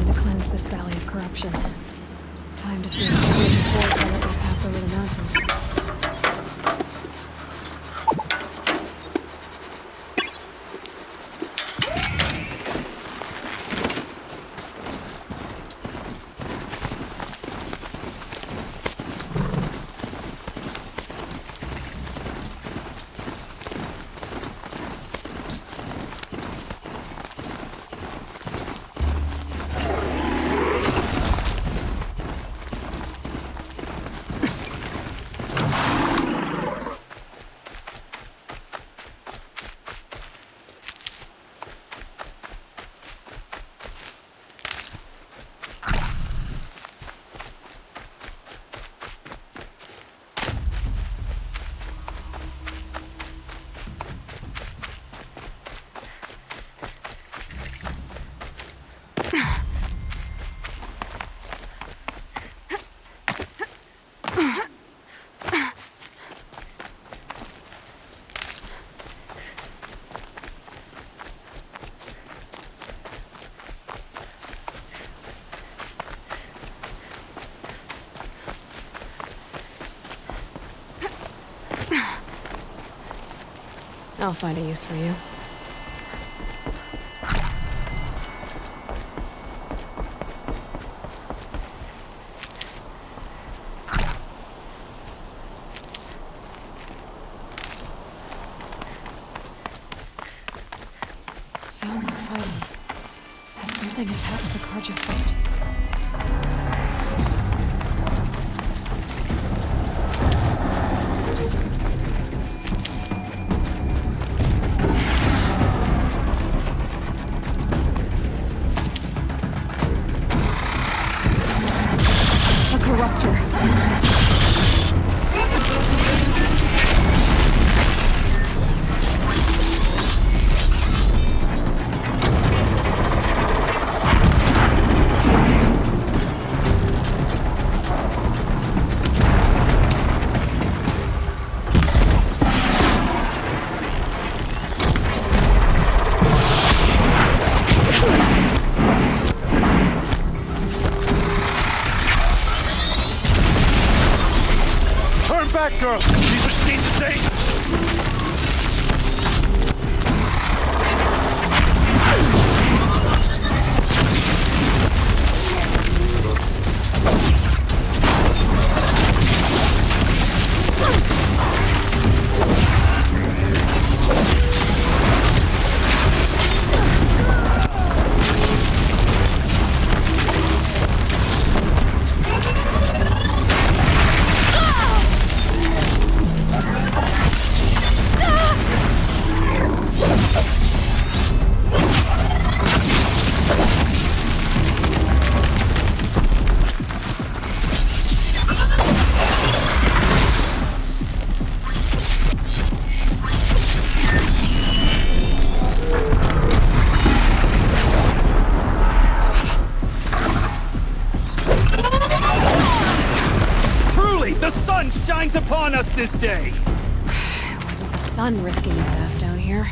time to cleanse this valley of corruption. Time to see if the bridge forward will let me pass over the mountains. I'll find a use for you. Sounds of fighting. Has something attacked the Carja fort? Back, girl! These machines are dangerous! Shines upon us this day! It wasn't the sun risking its ass down here.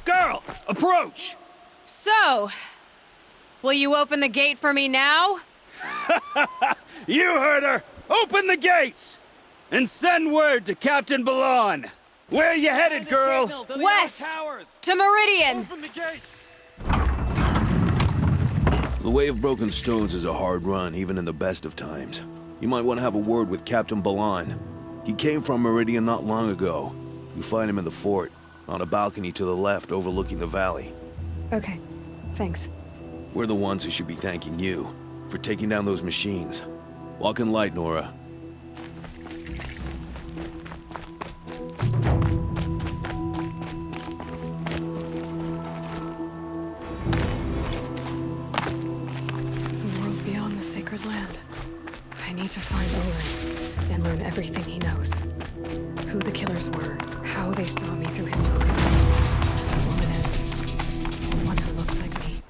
Girl, approach! So, will you open the gate for me now? You heard her! Open the gates! And send word to Captain Balon. Where you headed, girl? West! To Meridian! Open the gates! The Way of Broken Stones is a hard run, even in the best of times. You might want to have a word with Captain Balon. He came from Meridian not long ago. You find him in the fort, on a balcony to the left overlooking the valley. Okay, thanks. We're the ones who should be thanking you for taking down those machines. Walk in light, Nora. I need to find Owen and learn everything he knows. Who the killers were, how they saw me through his focus. The woman is the one who looks like me.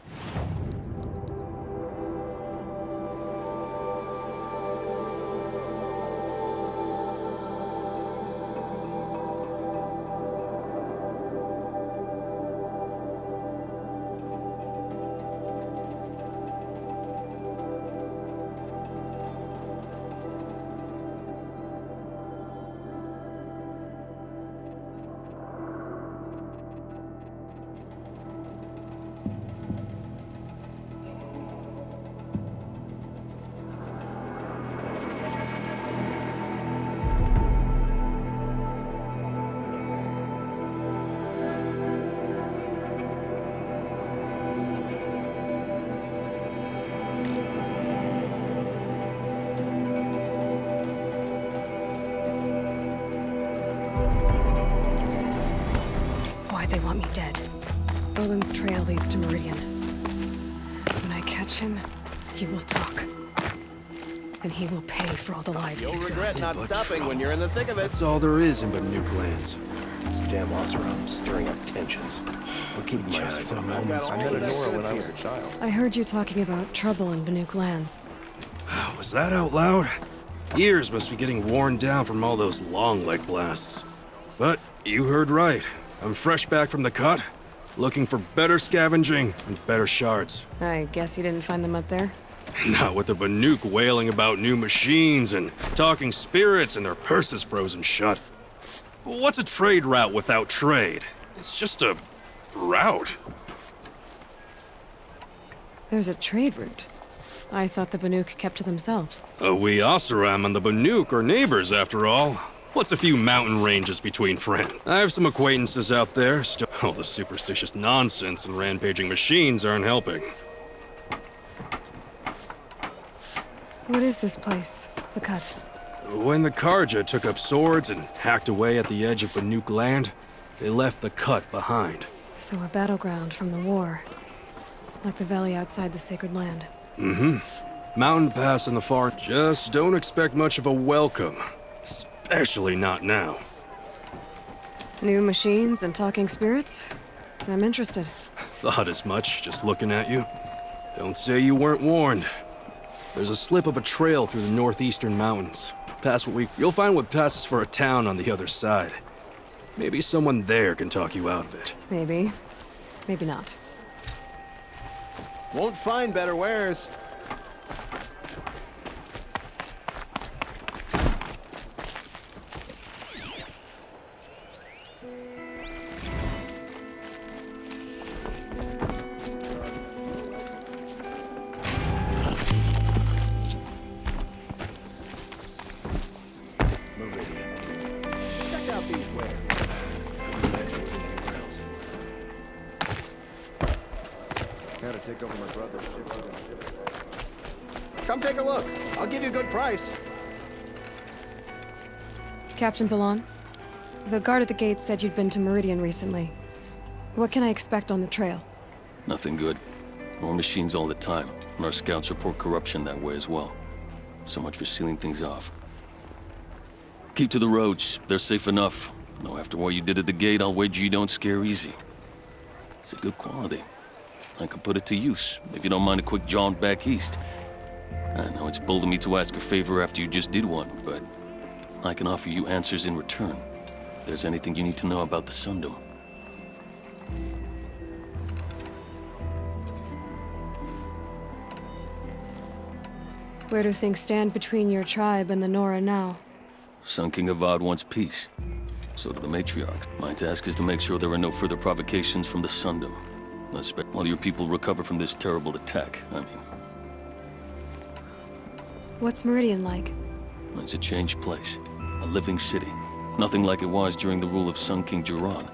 want me dead. Olin's trail leads to Meridian. When I catch him, he will talk. And he will pay for all the lives You'll he's regret ruined. not stopping when you're in the thick of it. That's all there is in Banuk lands. This damn Oseram stirring up tensions. I'll keep my eyes on I moments. met a Nora when I was a child. I heard you talking about trouble in Banuk lands. Was that out loud? Ears must be getting worn down from all those long leg blasts. But you heard right. I'm fresh back from the cut, looking for better scavenging and better shards. I guess you didn't find them up there? Not with the Banuk wailing about new machines and talking spirits and their purses frozen shut. What's a trade route without trade? It's just a route. There's a trade route. I thought the Banuk kept to themselves. We Oseram and the Banuk are neighbors after all. What's a few mountain ranges between friends? I have some acquaintances out there. Still, all the superstitious nonsense and rampaging machines aren't helping. What is this place? The Cut? When the Karja took up swords and hacked away at the edge of Banuk land, they left the Cut behind. So a battleground from the war. Like the valley outside the Sacred Land. Mountain pass in the far. Just don't expect much of a welcome. Especially not now. New machines and talking spirits? I'm interested. Thought as much, just looking at you. Don't say you weren't warned. There's a slip of a trail through the northeastern mountains. You'll find what passes for a town on the other side. Maybe someone there can talk you out of it. Maybe. Maybe not. Won't find better wares. Check out these wares. Gotta take over my brother's ship. Come take a look. I'll give you a good price. Captain Ballon, the guard at the gate said you'd been to Meridian recently. What can I expect on the trail? Nothing good. More machines all the time, and our scouts report corruption that way as well. So much for sealing things off. Keep to the roads. They're safe enough. Though after what you did at the gate, I'll wager you don't scare easy. It's a good quality. I could put it to use, if you don't mind a quick jaunt back east. I know it's bold of me to ask a favor after you just did one, but I can offer you answers in return. If there's anything you need to know about the Sundom. Where do things stand between your tribe and the Nora now? Sun King Avad wants peace. So do the matriarchs. My task is to make sure there are no further provocations from the Sundom. While your people recover from this terrible attack, I mean. What's Meridian like? It's a changed place. A living city. Nothing like it was during the rule of Sun King Jiran.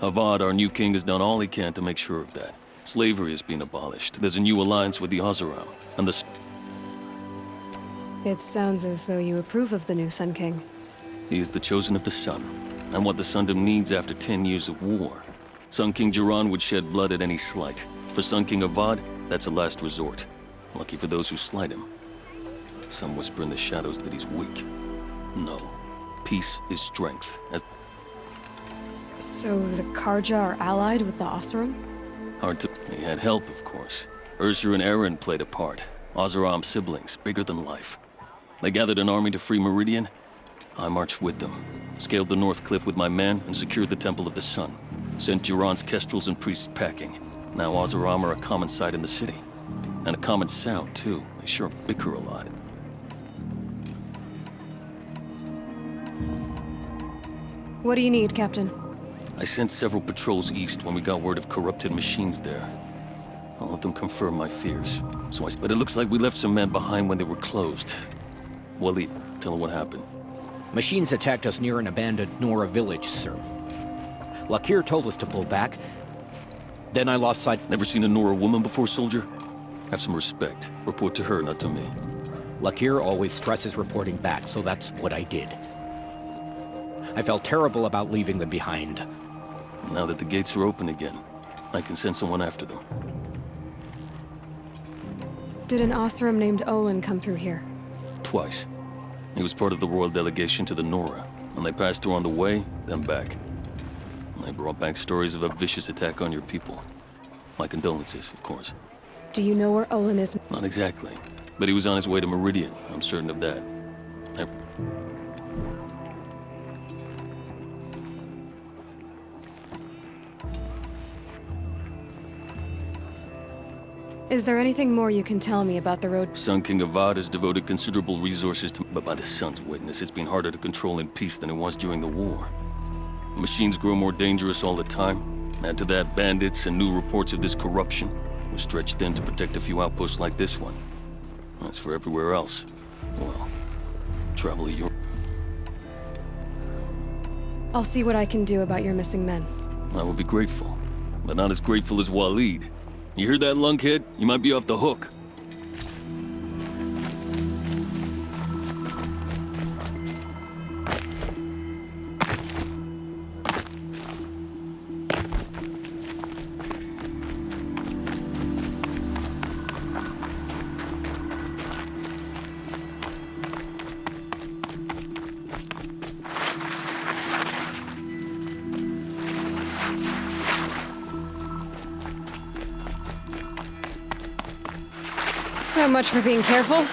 Avad, our new king, has done all he can to make sure of that. Slavery has been abolished. There's a new alliance with the Oseram, and the... It sounds as though you approve of the new Sun King. He is the chosen of the Sun, and what the Sundom needs after 10 years of war. Sun King Jiran would shed blood at any slight. For Sun King Avad, that's a last resort. Lucky for those who slight him. Some whisper in the shadows that he's weak. No. Peace is strength. So the Karja are allied with the Oseram? Hard to... He had help, of course. Ursur and Eren played a part. Oseram siblings, bigger than life. They gathered an army to free Meridian. I marched with them. Scaled the North Cliff with my men and secured the Temple of the Sun. Sent Jiran's kestrels and priests packing. Now Oseram are a common sight in the city. And a common sound, too. They sure bicker a lot. What do you need, Captain? I sent several patrols east when we got word of corrupted machines there. I'll let them confirm my fears. But it looks like we left some men behind when they were closed. Waleed, tell them what happened. Machines attacked us near an abandoned Nora village, sir. Lakir told us to pull back. Then I lost sight. Never seen a Nora woman before, soldier? Have some respect. Report to her, not to me. Lakir always stresses reporting back, so that's what I did. I felt terrible about leaving them behind. Now that the gates are open again, I can send someone after them. Did an Osram named Olin come through here? Twice. He was part of the royal delegation to the Nora, and they passed through on the way, then back. They brought back stories of a vicious attack on your people. My condolences, of course. Do you know where Olin is? Not exactly, but he was on his way to Meridian, I'm certain of that. Is there anything more you can tell me about the road? Sun King Avad has devoted considerable resources to... But by the Sun's witness, it's been harder to control in peace than it was during the war. Machines grow more dangerous all the time. Add to that bandits and new reports of this corruption. We're stretched thin to protect a few outposts like this one. As for everywhere else, well, travel at your... I'll see what I can do about your missing men. I will be grateful, but not as grateful as Waleed. You hear that, lunkhead? You might be off the hook. So much for being careful.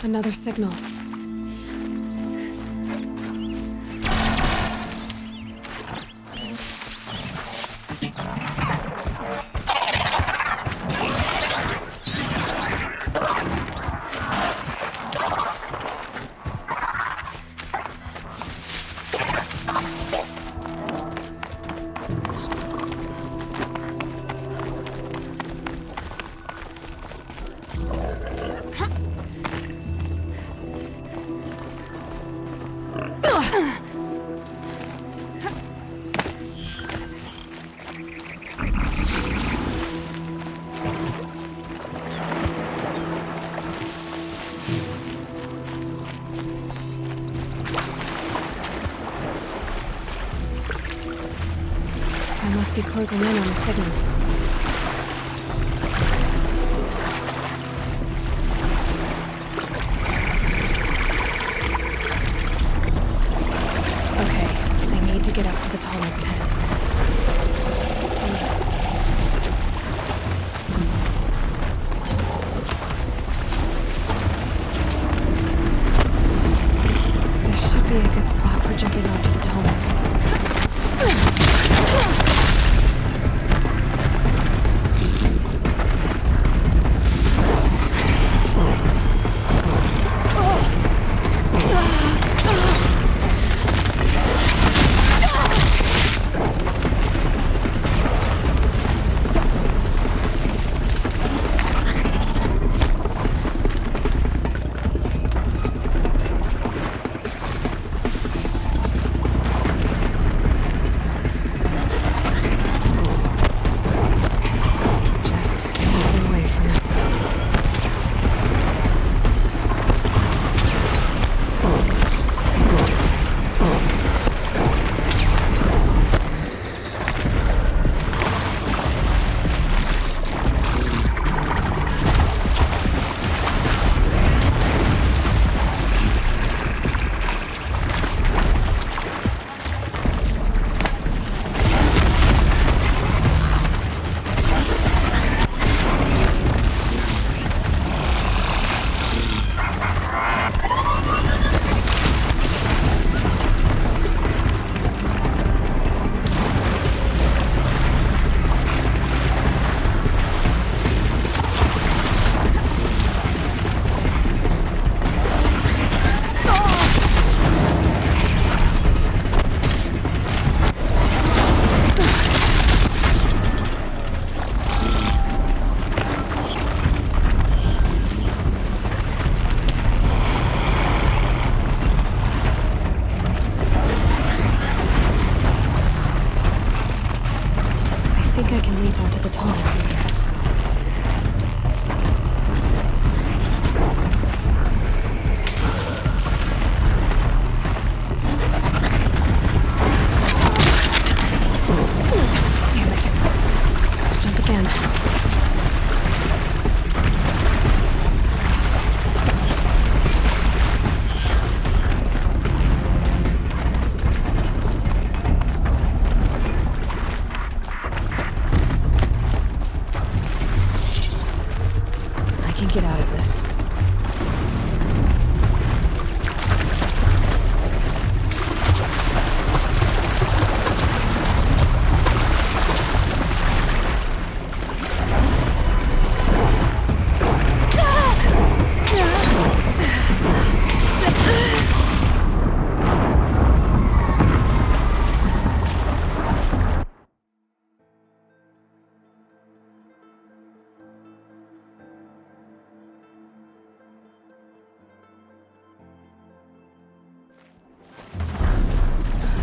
Another signal. I must be closing in on the signal. Okay, I need to get up to the Tallneck's head. This should be a good spot for jumping onto the Tallneck.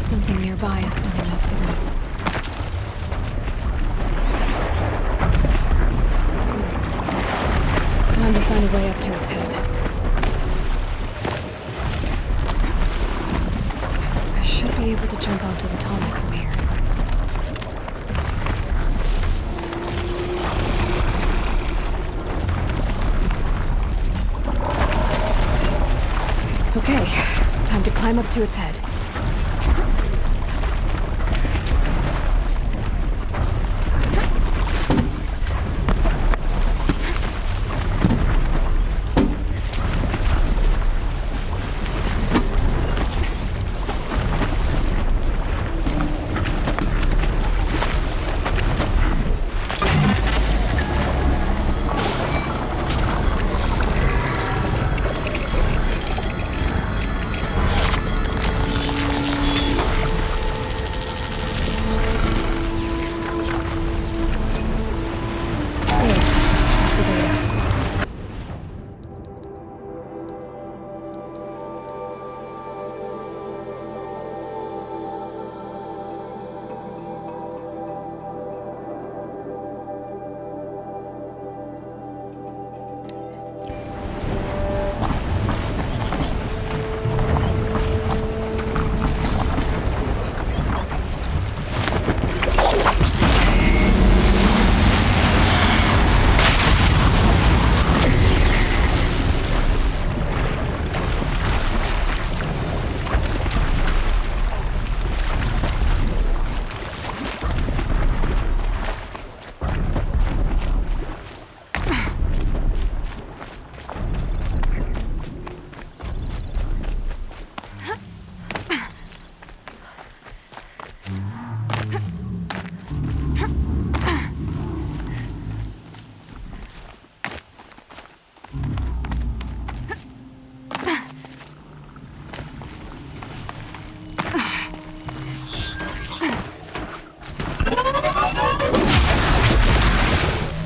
Something nearby is sending that signal. Time to find a way up to its head. I should be able to jump onto the tonic from here. Okay, time to climb up to its head.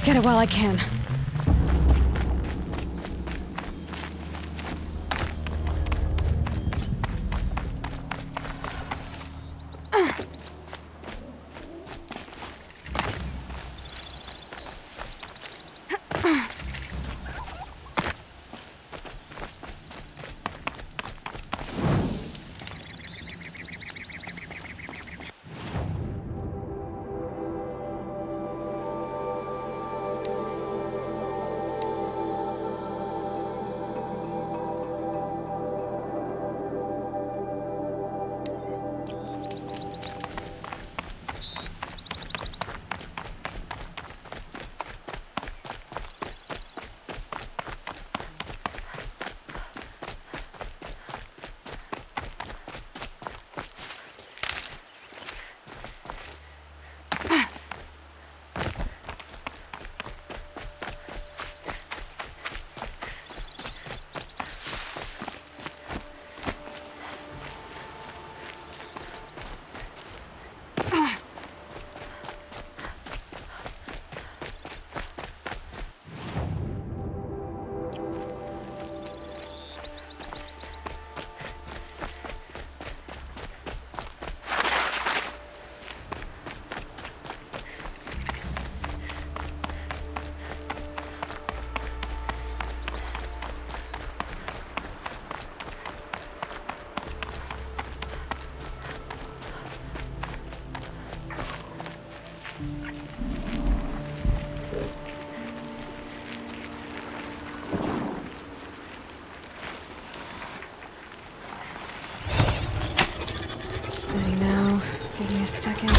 Get it while I can. Steady now. Give me a second.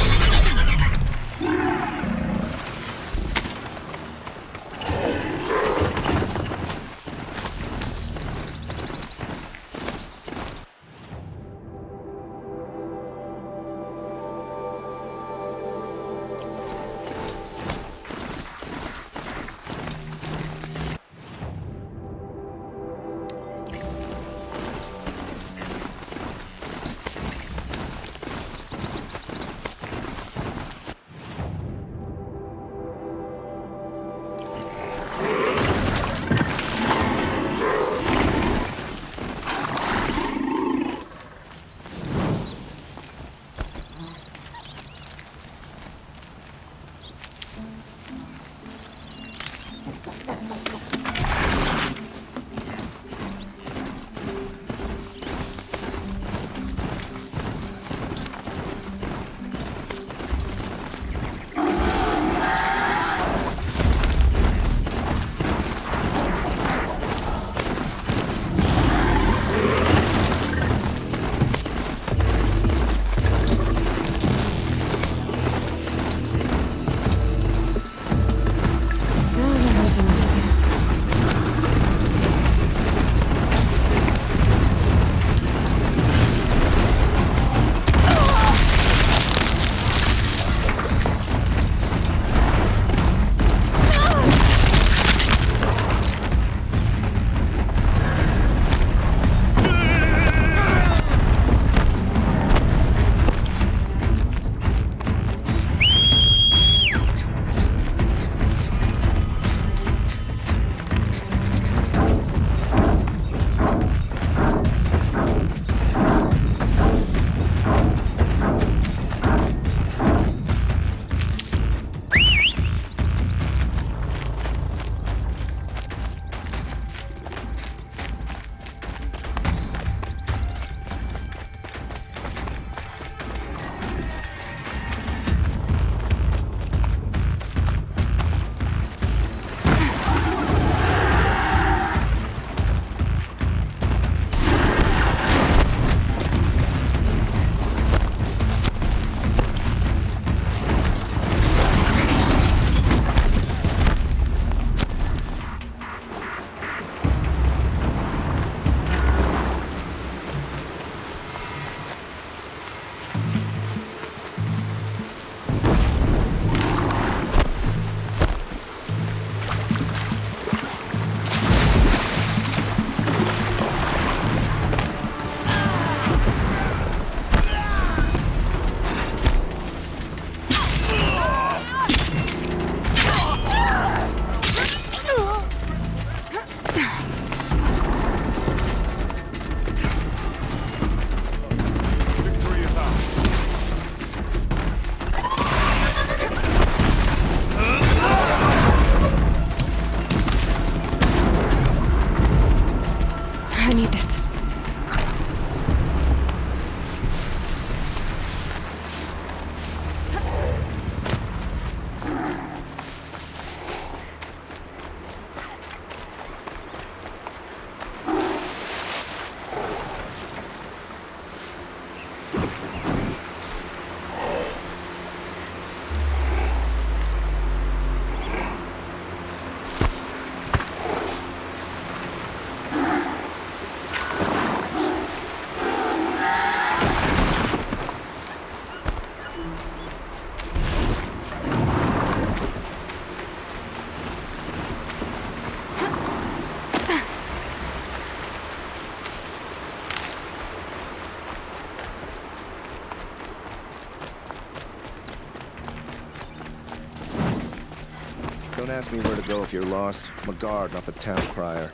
ask me where to go if you're lost. I'm a guard, not the town crier.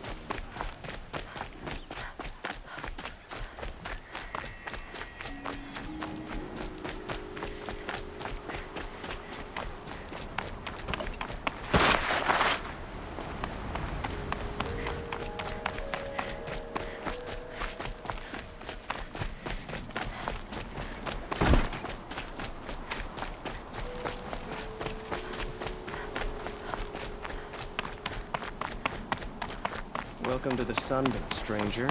Welcome to the Sunbelt, stranger.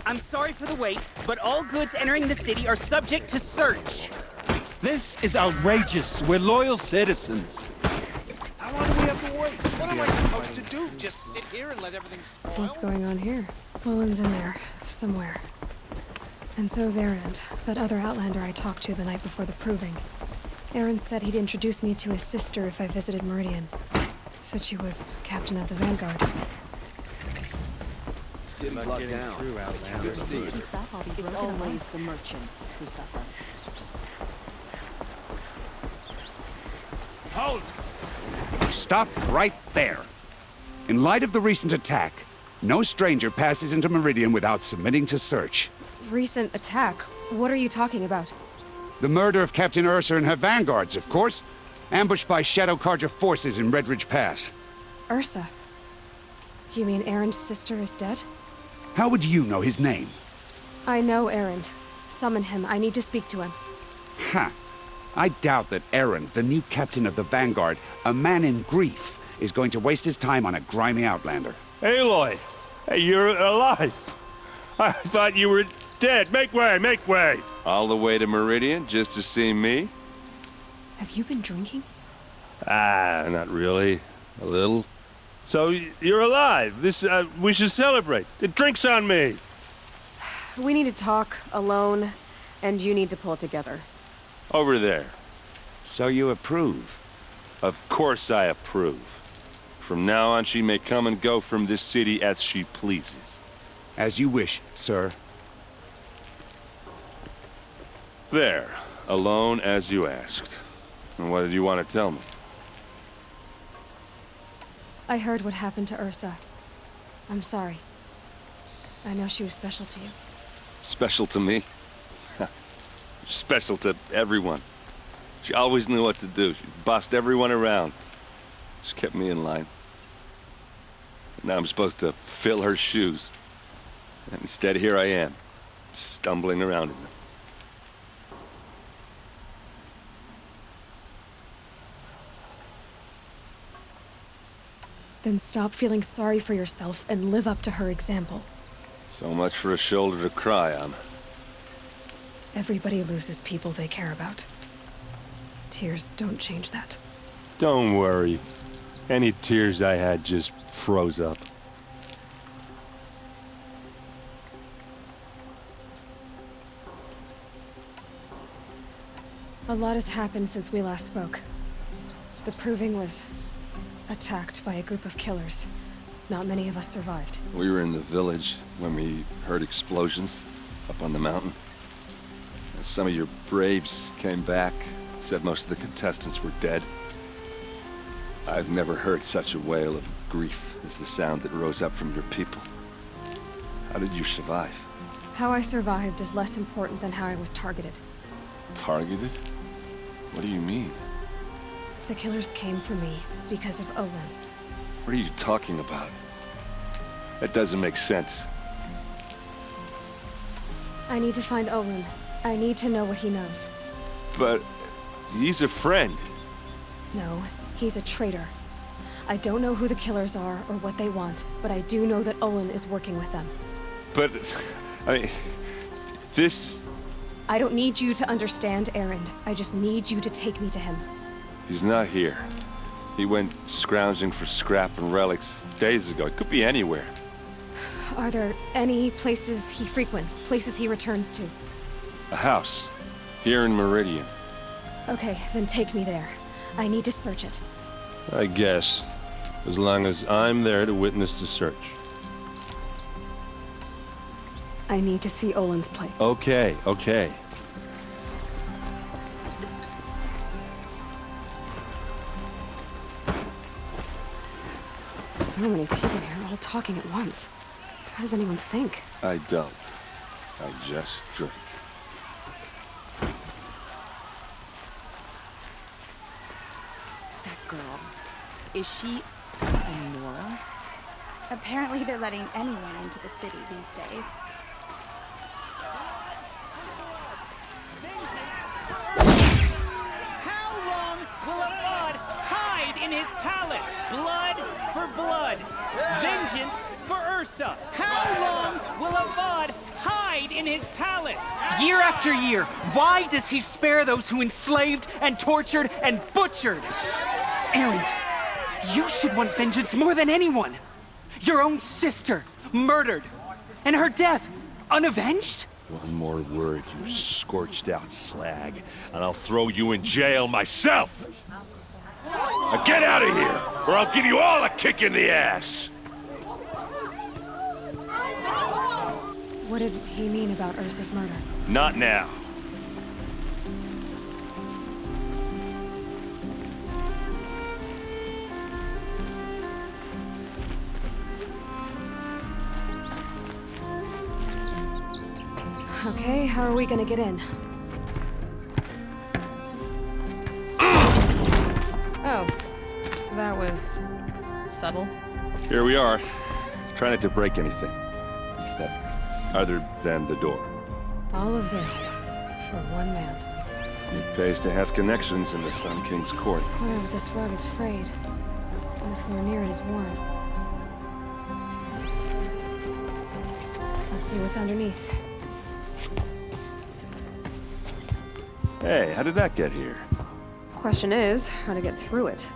I'm sorry for the wait, but all goods entering the city are subject to search. This is outrageous. We're loyal citizens. How long do we have to wait? What am I supposed to do? Just sit here and let everything spoil? What's going on here? Owen's in there, somewhere. And so's Erend, that other Outlander I talked to the night before the proving. Erend said he'd introduce me to his sister if I visited Meridian. Said she was captain of the Vanguard. City's locked down. It's always the merchants who suffer. Hold! Stop right there. In light of the recent attack, no stranger passes into Meridian without submitting to search. Recent attack? What are you talking about? The murder of Captain Ursa and her vanguards, of course. Ambushed by Shadow Carja forces in Redridge Pass. Ursa? You mean Erend's sister is dead? How would you know his name? I know Erend. Summon him. I need to speak to him. Ha! I doubt that Erend, the new captain of the Vanguard, a man in grief, is going to waste his time on a grimy outlander. Aloy! Hey, you're alive! I thought you were dead. Make way, make way! All the way to Meridian just to see me? Have you been drinking? Ah, not really. A little. So, you're alive. We should celebrate. The drink's on me. We need to talk, alone, and you need to pull it together. Over there. So you approve? Of course I approve. From now on, she may come and go from this city as she pleases. As you wish, sir. There. Alone as you asked. And what did you want to tell me? I heard what happened to Ursa. I'm sorry. I know she was special to you. Special to me? Special to everyone. She always knew what to do. She bossed everyone around. She kept me in line. Now I'm supposed to fill her shoes. And instead, here I am, stumbling around in them. Then stop feeling sorry for yourself and live up to her example. So much for a shoulder to cry on. Everybody loses people they care about. Tears don't change that. Don't worry. Any tears I had just froze up. A lot has happened since we last spoke. The Proving was attacked by a group of killers. Not many of us survived. We were in the village when we heard explosions up on the mountain. Some of your braves came back, said most of the contestants were dead. I've never heard such a wail of grief as the sound that rose up from your people. How did you survive? How I survived is less important than how I was targeted. Targeted? What do you mean? The killers came for me because of Olin. What are you talking about? That doesn't make sense. I need to find Olin. I need to know what he knows. But he's a friend. No, he's a traitor. I don't know who the killers are or what they want, but I do know that Olin is working with them. But, I mean, this... I don't need you to understand, Erend. I just need you to take me to him. He's not here. He went scrounging for scrap and relics days ago. It could be anywhere. Are there any places he frequents, places he returns to? A house. Here in Meridian. Okay, then take me there. I need to search it. I guess. As long as I'm there to witness the search. I need to see Olin's place. Okay, okay. So many people here, all talking at once. How does anyone think? I don't. I just drink. That girl. Is she a Nora? Apparently they're letting anyone into the city these days. How long will Avad hide in his palace? Blood for blood. Vengeance for Ursa. How long will Avad hide in his palace? Year after year, why does he spare those who enslaved and tortured and butchered? Erend, you should want vengeance more than anyone. Your own sister, murdered, and her death, unavenged? One more word, you scorched out slag, and I'll throw you in jail myself! Now get out of here, or I'll give you all a kick in the ass! What did he mean about Ursa's murder? Not now. Okay, how are we gonna get in? Oh, that was subtle. Here we are. Try not to break anything. Other than the door. All of this for one man. It pays to have connections in the Sun King's court. Oh, this rug is frayed, and the floor near it is worn. Let's see what's underneath. Hey, how did that get here? Question is, how to get through it.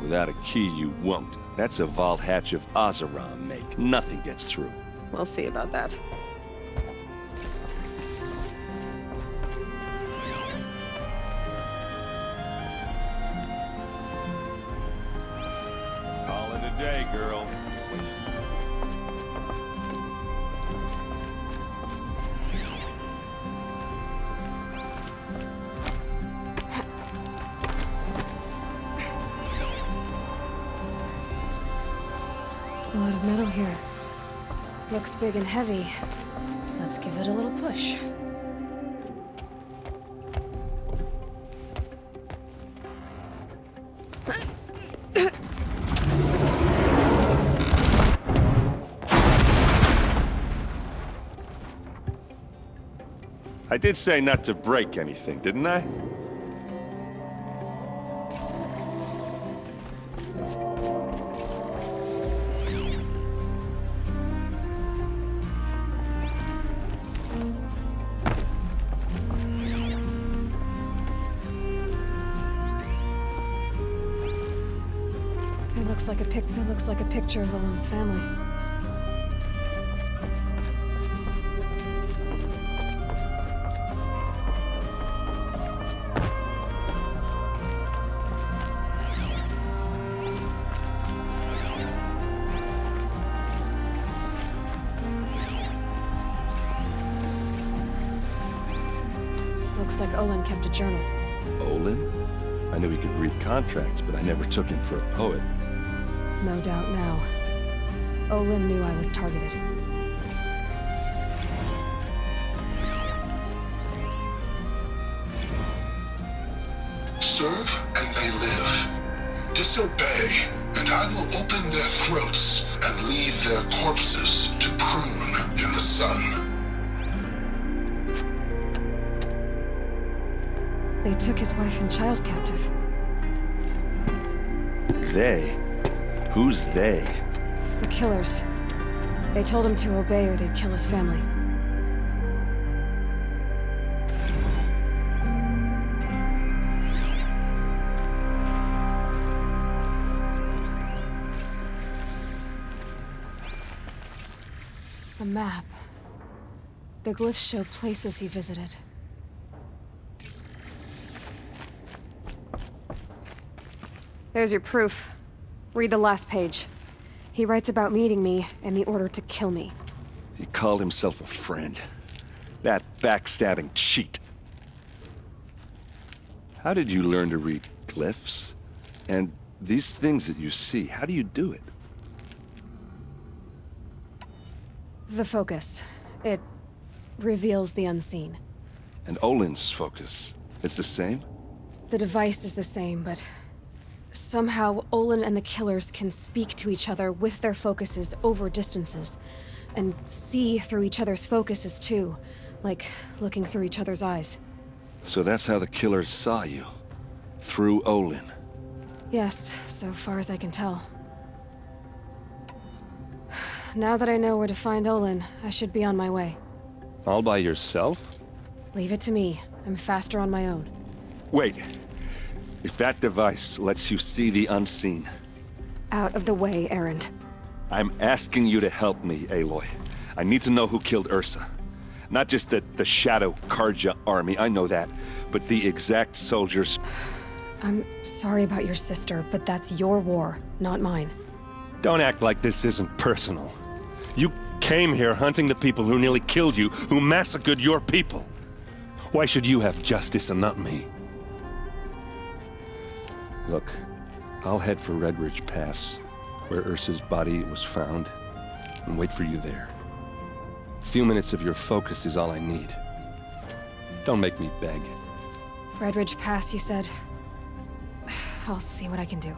Without a key, you won't. That's a vault hatch of Oseram make. Nothing gets through. We'll see about that. Call it a day, girl. A lot of metal here. Looks big and heavy. Let's give it a little push. I did say not to break anything, didn't I? It looks like a picture of Olin's family. Looks like Olin kept a journal. Olin? I knew he could read contracts, but I never took him for a poet. No doubt now. Olin knew I was targeted. Serve and they live. Disobey, and I will open their throats and leave their corpses to prune in the sun. They took his wife and child captive. They? Who's they? The killers. They told him to obey or they'd kill his family. A map. The glyphs show places he visited. There's your proof. Read the last page. He writes about meeting me and the order to kill me. He called himself a friend. That backstabbing cheat. How did you learn to read glyphs? And these things that you see, how do you do it? The focus. It reveals the unseen. And Olin's focus, it's the same? The device is the same, but somehow Olin and the killers can speak to each other with their focuses over distances. And see through each other's focuses too, like looking through each other's eyes. So that's how the killers saw you? Through Olin? Yes, so far as I can tell. Now that I know where to find Olin, I should be on my way. All by yourself? Leave it to me. I'm faster on my own. Wait. If that device lets you see the unseen... Out of the way, Erend. I'm asking you to help me, Aloy. I need to know who killed Ursa. Not just the Shadow Karja army, I know that, but the exact soldiers... I'm sorry about your sister, but that's your war, not mine. Don't act like this isn't personal. You came here hunting the people who nearly killed you, who massacred your people. Why should you have justice and not me? Look, I'll head for Red Ridge Pass, where Ursa's body was found, and wait for you there. A few minutes of your focus is all I need. Don't make me beg. Red Ridge Pass, you said? I'll see what I can do.